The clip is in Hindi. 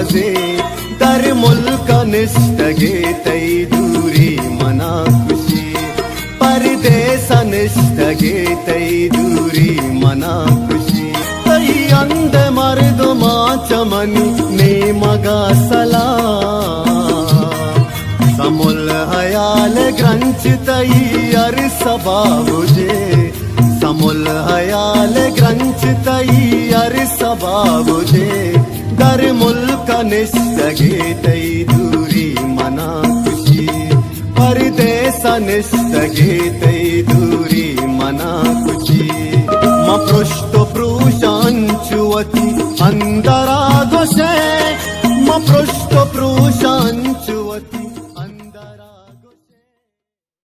मजे दर मुल्क निष्ठगे तई दूरी मना खुशी परदेश निष्ठगे तई दूरी मना खुशी तई अंध मर्दमा चमनी ने मगा सला समुल हयाल ग्रंच तई अर सबाबुजे समुल हयाल ग्रंच तई अर सबाबुजे दर मुल्क निष्ठगे तई दूरी मना खुशी परदेश निष्ठगे तई दूरी मना खुशी म पृष्ठ पृशांचुवती